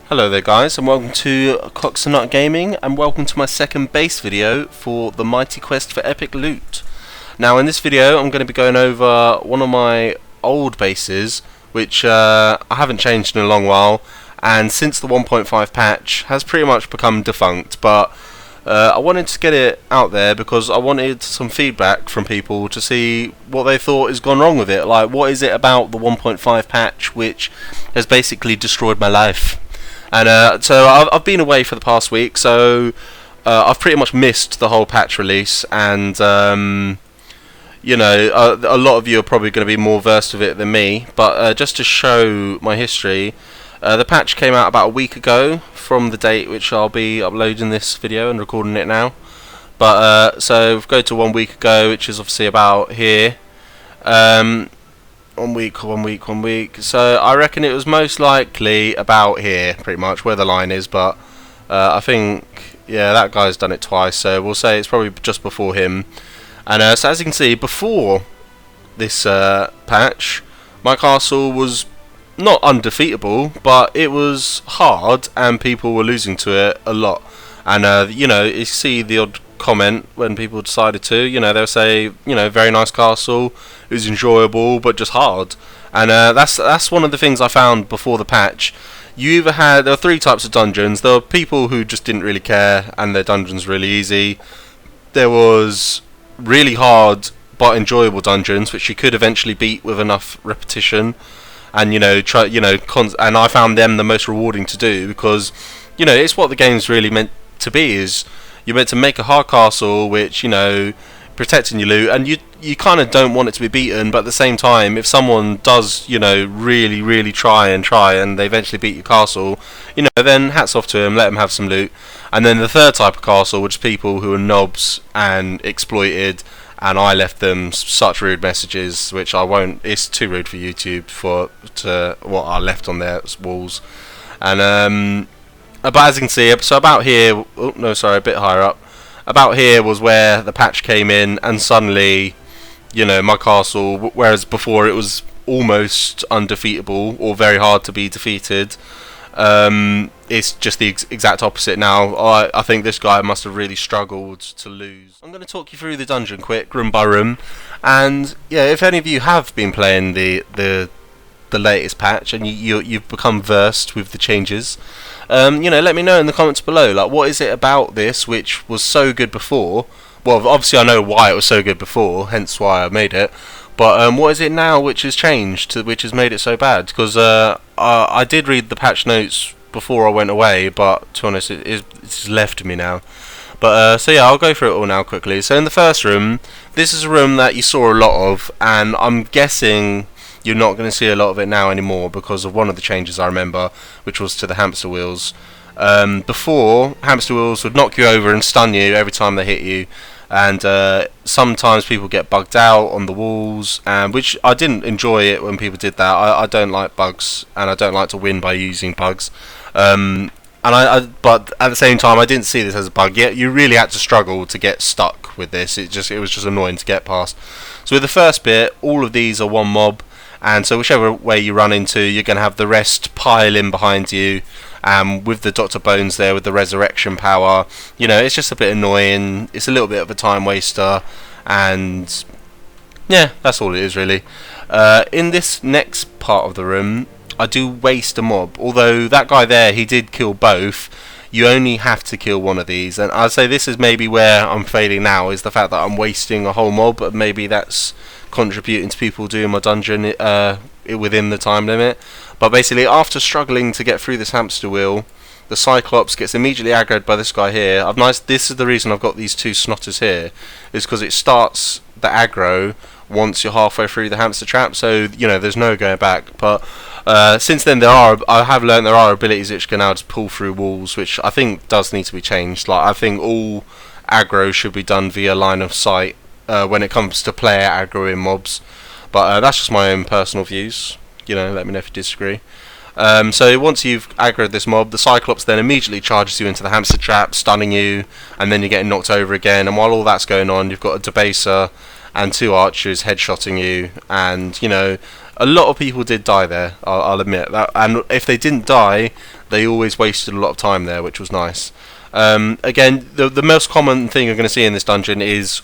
Hello there guys, and welcome to Coxenstine Gaming, and welcome to my second base video for the mighty quest for epic loot. Now in this video I'm going to be going over one of my old bases, which I haven't changed in a long while, and since the 1.5 patch has pretty much become defunct, but I wanted to get it out there because I wanted some feedback from people to see what they thought has gone wrong with it. Like, what is it about the 1.5 patch which has basically destroyed my life? And so I've been away for the past week, so I've pretty much missed the whole patch release, and you know, a lot of you are probably going to be more versed with it than me, but just to show my history, the patch came out about a week ago from the date which I'll be uploading this video and recording it now. But so go to 1 week ago, which is obviously about here. 1 week. So I reckon it was most likely about here, pretty much where the line is. But I think, yeah, that guy's done it twice, so we'll say it's probably just before him. And so as you can see, before this patch, my castle was not undefeatable, but it was hard, and people were losing to it a lot. And you know, you see the odd comment when people decided to, you know, they'll say, you know, very nice castle, it was enjoyable but just hard. And that's one of the things I found before the patch. There were three types of dungeons. There were people who just didn't really care and their dungeons really easy. There was really hard but enjoyable dungeons which you could eventually beat with enough repetition, and you know, and I found them the most rewarding to do, because you know, it's what the game's really meant to be. Is you're meant to make a hard castle which, you know, protecting your loot, and you kind of don't want it to be beaten, but at the same time, if someone does, you know, really try and they eventually beat your castle, you know, then hats off to them, let them have some loot. And then the third type of castle, which is people who are knobs and exploited, and I left them such rude messages which I won't, it's too rude for YouTube to what I left on their walls. And but as you can see, so about here, oh no, sorry, a bit higher up, about here was where the patch came in, and suddenly, you know, my castle, whereas before it was almost undefeatable or very hard to be defeated, it's just the exact opposite now. I think this guy must have really struggled to lose. I'm going to talk you through the dungeon quick, room by room, and yeah, if any of you have been playing the latest patch and you've become versed with the changes, you know, let me know in the comments below, like, what is it about this which was so good before? Well, obviously I know why it was so good before, hence why I made it, but what is it now which has changed, which has made it so bad? Because I did read the patch notes before I went away, but to be honest, it's left me now. But so yeah, I'll go through it all now quickly. So in the first room, this is a room that you saw a lot of, and I'm guessing you're not going to see a lot of it now anymore because of one of the changes I remember, which was to the hamster wheels. Before, hamster wheels would knock you over and stun you every time they hit you, and sometimes people get bugged out on the walls, which I didn't enjoy it when people did that. I don't like bugs, and I don't like to win by using bugs. But at the same time, I didn't see this as a bug. Yet you really had to struggle to get stuck with this. It was just annoying to get past. So with the first bit, all of these are one mob. And so whichever way you run into, you're going to have the rest pile in behind you, with the Dr. Bones there with the resurrection power. You know, it's just a bit annoying, it's a little bit of a time waster, and yeah, that's all it is really. In this next part of the room, I do waste a mob, although that guy there, he did kill both. You only have to kill one of these, and I'd say this is maybe where I'm failing now, is the fact that I'm wasting a whole mob, but maybe that's contributing to people doing my dungeon within the time limit. But basically, after struggling to get through this hamster wheel, the Cyclops gets immediately aggroed by this guy here. This is the reason I've got these two snotters here, is because it starts the aggro once you're halfway through the hamster trap, so you know, there's no going back. But since then, I have learned there are abilities which can now just pull through walls, which I think does need to be changed. Like, I think all aggro should be done via line of sight when it comes to player aggroing mobs. But that's just my own personal views. You know, let me know if you disagree. So once you've aggroed this mob, the Cyclops then immediately charges you into the hamster trap, stunning you, and then you're getting knocked over again. And while all that's going on, you've got a debaser and two archers headshotting you, and you know, A lot of people did die there, I'll admit that, and if they didn't die, they always wasted a lot of time there, which was nice. Again, the most common thing you're going to see in this dungeon is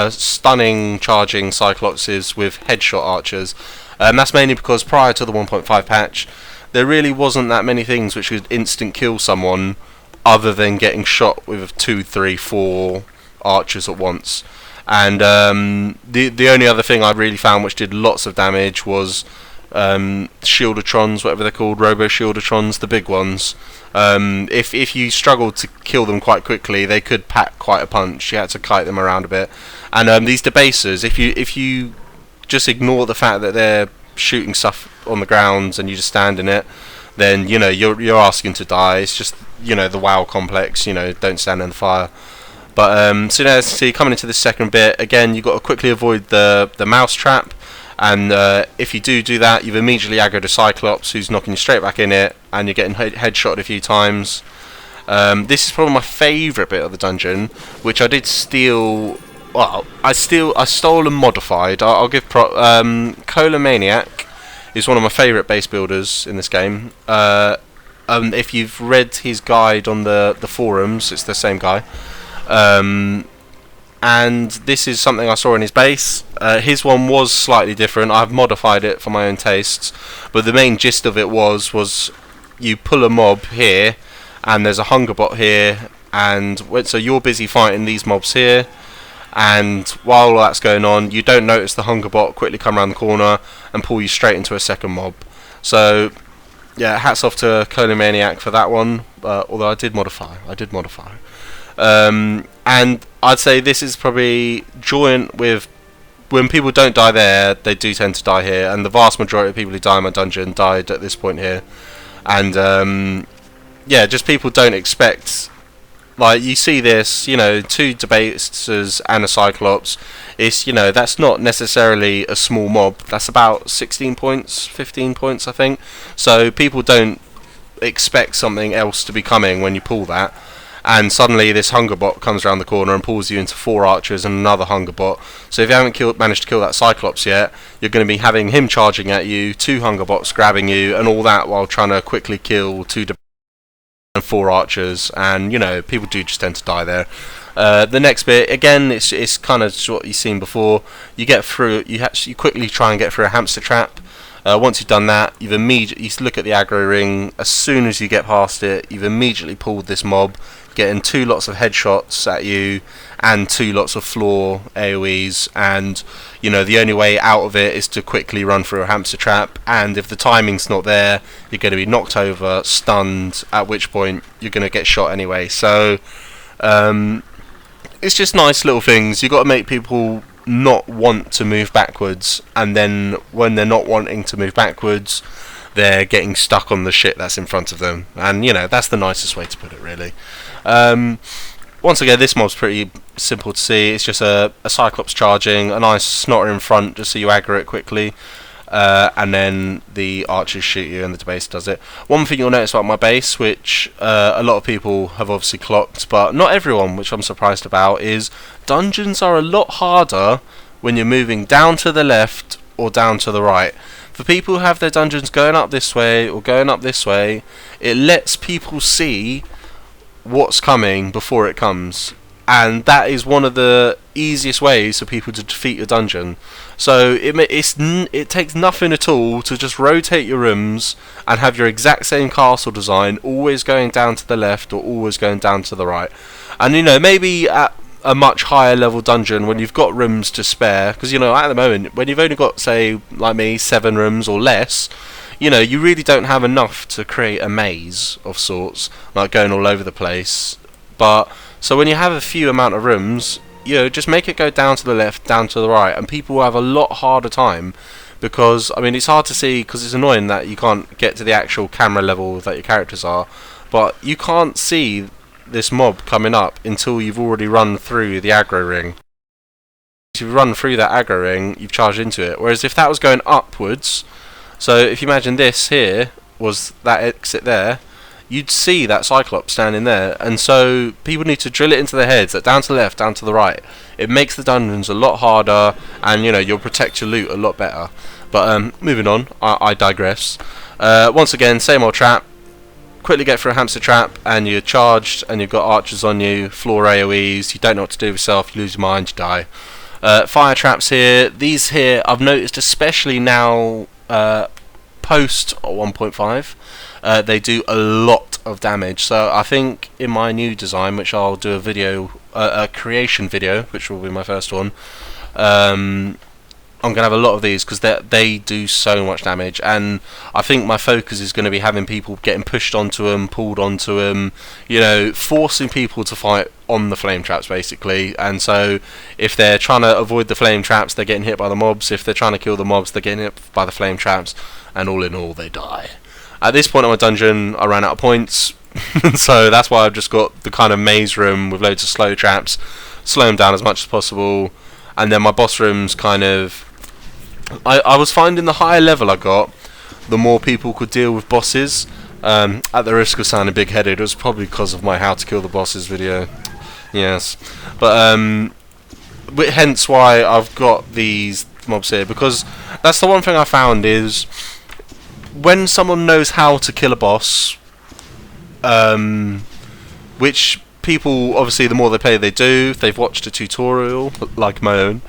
stunning charging Cyclopses with headshot archers. That's mainly because prior to the 1.5 patch, there really wasn't that many things which could instant kill someone other than getting shot with 2, 3, 4 archers at once. And the only other thing I really found which did lots of damage was Shieldatrons, whatever they're called, Robo-Shieldatrons, the big ones. If you struggled to kill them quite quickly, they could pack quite a punch. You had to kite them around a bit. And these debasers, if you just ignore the fact that they're shooting stuff on the ground and you just stand in it, then you're asking to die. It's just the WoW complex. Don't stand in the fire. But so now, see, coming into this second bit again, you've got to quickly avoid the mouse trap. And if you do that, you've immediately aggroed a Cyclops who's knocking you straight back in it, and you're getting headshotted a few times. This is probably my favourite bit of the dungeon, which I did steal. Well, I stole and modified. I'll give Cola Maniac is one of my favourite base builders in this game. If you've read his guide on the forums, it's the same guy. And this is something I saw in his base. His one was slightly different. I've modified it for my own tastes, but the main gist of it was you pull a mob here, and there's a hunger bot here, and so you're busy fighting these mobs here. And while all that's going on, you don't notice the hunger bot quickly come around the corner and pull you straight into a second mob. So yeah, hats off to Cola Maniac for that one. Although I did modify. And I'd say this is probably joint with when people don't die there, they do tend to die here, and the vast majority of people who die in my dungeon died at this point here. And yeah, just people don't expect. Like, you see this, 2 Debasers and a Cyclops. It's, that's not necessarily a small mob. That's about 16 points, 15 points, I think. So people don't expect something else to be coming when you pull that. And suddenly this hunger bot comes around the corner and pulls you into 4 archers and another hunger bot. So if you haven't managed to kill that Cyclops yet, you're going to be having him charging at you, 2 hunger bots grabbing you, and all that while trying to quickly kill 2 Debasers and 4 archers, and people do just tend to die there. The next bit again, it's kind of what you've seen before. You get through. You quickly try and get through a hamster trap. Once you've done that, you look at the aggro ring. As soon as you get past it, you've immediately pulled this mob, getting 2 lots of headshots at you and 2 lots of floor AoEs, and the only way out of it is to quickly run through a hamster trap, and if the timing's not there, you're going to be knocked over, stunned, at which point you're going to get shot anyway. So it's just nice little things. You've got to make people not want to move backwards, and then when they're not wanting to move backwards, they're getting stuck on the shit that's in front of them, and that's the nicest way to put it, really. Once again, this mob's pretty simple to see. It's just a Cyclops charging, a nice snotter in front just so you aggro it quickly, and then the archers shoot you and the base does it. One thing you'll notice about my base, which a lot of people have obviously clocked, but not everyone, which I'm surprised about, is dungeons are a lot harder when you're moving down to the left or down to the right. For people who have their dungeons going up this way or going up this way, it lets people see what's coming before it comes, and that is one of the easiest ways for people to defeat your dungeon. So it takes nothing at all to just rotate your rooms and have your exact same castle design, always going down to the left or always going down to the right. And maybe at a much higher level dungeon, when you've got rooms to spare, because at the moment when you've only got, say like me, 7 rooms or less, you really don't have enough to create a maze of sorts, like going all over the place. But so when you have a few amount of rooms, just make it go down to the left, down to the right, and people will have a lot harder time, because it's hard to see, because it's annoying that you can't get to the actual camera level that your characters are, but you can't see this mob coming up until you've already run through the aggro ring. If you run through that aggro ring, you've charged into it. Whereas if that was going upwards, so if you imagine this here was that exit there, you'd see that Cyclops standing there, and so people need to drill it into their heads that down to the left, down to the right. It makes the dungeons a lot harder, and you'll protect your loot a lot better. But moving on, I digress. Once again, same old trap. Quickly get through a hamster trap, and you're charged, and you've got archers on you, floor AoEs, you don't know what to do with yourself, you lose your mind, you die. Fire traps here. These here, I've noticed, especially now, post 1.5, they do a lot of damage. So I think in my new design, which I'll do a video, a creation video, which will be my first one, I'm going to have a lot of these because they do so much damage, and I think my focus is going to be having people getting pushed onto them, pulled onto them, you know, forcing people to fight on the flame traps basically. And so if they're trying to avoid the flame traps, they're getting hit by the mobs. If they're trying to kill the mobs, they're getting hit by the flame traps, and all in all they die. At this point in my dungeon I ran out of points so that's why I've just got the kind of maze room with loads of slow traps, slow them down as much as possible. And then my boss room's kind of, I was finding the higher level I got, the more people could deal with bosses. At the risk of sounding big-headed, it was probably because of my how to kill the bosses video. Yes, but hence why I've got these mobs here, because that's the one thing I found is when someone knows how to kill a boss, which people obviously the more they play they do, if they've watched a tutorial like my own,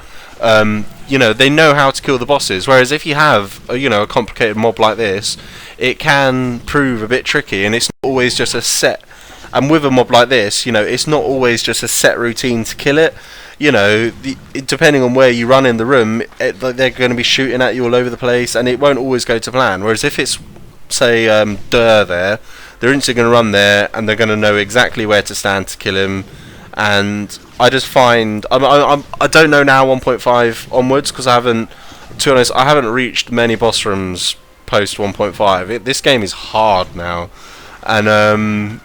you know, they know how to kill the bosses. Whereas if you have a complicated mob like this, it can prove a bit tricky, and it's not always just a set. And with a mob like this, it's not always just a set routine to kill it. Depending on where you run in the room, they're going to be shooting at you all over the place, and it won't always go to plan. Whereas if it's, say, they're instantly going to run there, and they're going to know exactly where to stand to kill him. And I just find I don't know now 1.5 onwards, because to be honest, I haven't reached many boss rooms post 1.5. This game is hard now, and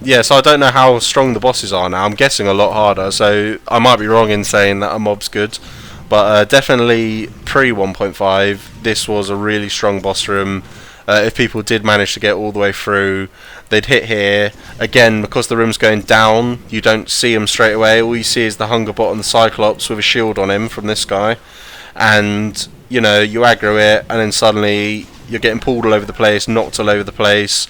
yeah, so I don't know how strong the bosses are now. I'm guessing a lot harder, so I might be wrong in saying that a mob's good, but definitely pre 1.5 this was a really strong boss room. If people did manage to get all the way through, they'd hit here. Again, because the room's going down, you don't see him straight away. All you see is the Hungerbot and the Cyclops with a shield on him from this guy. And, you aggro it, and then suddenly you're getting pulled all over the place, knocked all over the place.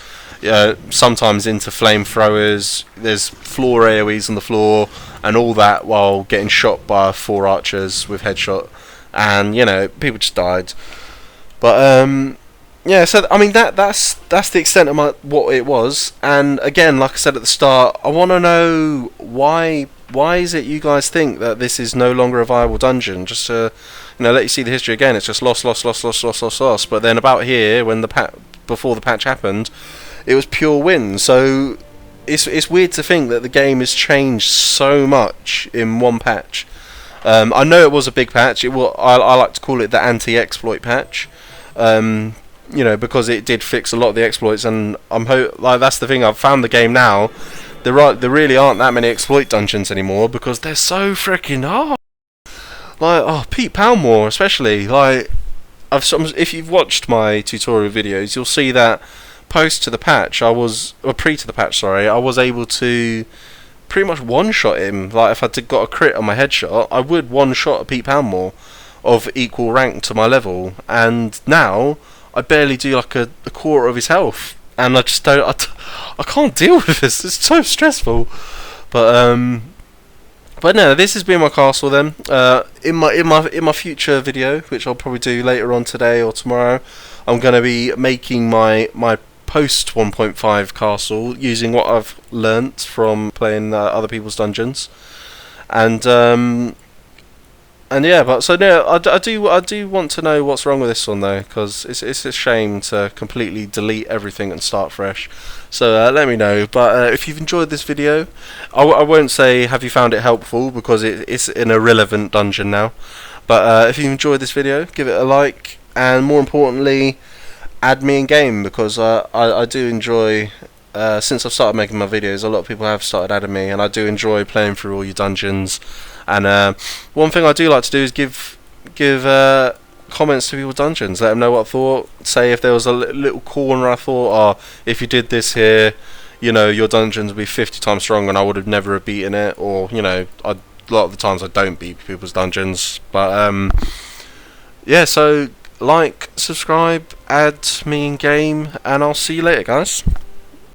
Sometimes into flamethrowers. There's floor AoEs on the floor, and all that while getting shot by 4 archers with headshot. And, people just died. But, yeah, so I mean that's the extent of what it was. And again, like I said at the start, I want to know why is it you guys think that this is no longer a viable dungeon? Just to let you see the history again. It's just lost. But then about here, when before the patch happened, it was pure win. So it's weird to think that the game has changed so much in one patch. I know it was a big patch. I like to call it the anti-exploit patch. Because it did fix a lot of the exploits, and that's the thing. I've found the game now. There really aren't that many exploit dungeons anymore because they're so freaking hard. Pete Palmore especially. If you've watched my tutorial videos, you'll see that pre to the patch, I was able to pretty much one-shot him. If I got a crit on my headshot, I would one-shot a Pete Palmore of equal rank to my level, and now I barely do a quarter of his health, and I just don't. I can't deal with this. It's so stressful. But no, this has been my castle. Then in my future video, which I'll probably do later on today or tomorrow, I'm going to be making my post 1.5 castle using what I've learnt from playing other people's dungeons, and yeah, but so no, I do want to know what's wrong with this one though, because it's a shame to completely delete everything and start fresh. So let me know. But if you've enjoyed this video, I won't say have you found it helpful, because it's an irrelevant dungeon now. But if you've enjoyed this video, give it a like, and more importantly, add me in game, because I do enjoy. Since I've started making my videos, a lot of people have started adding me, and I do enjoy playing through all your dungeons. And one thing I do like to do is give comments to people's dungeons, let them know what I thought. Say if there was a little corner I thought, if you did this here, your dungeons would be 50 times stronger, and I would have never have beaten it. Or a lot of the times I don't beat people's dungeons, but yeah, so like, subscribe, add me in game, and I'll see you later, guys.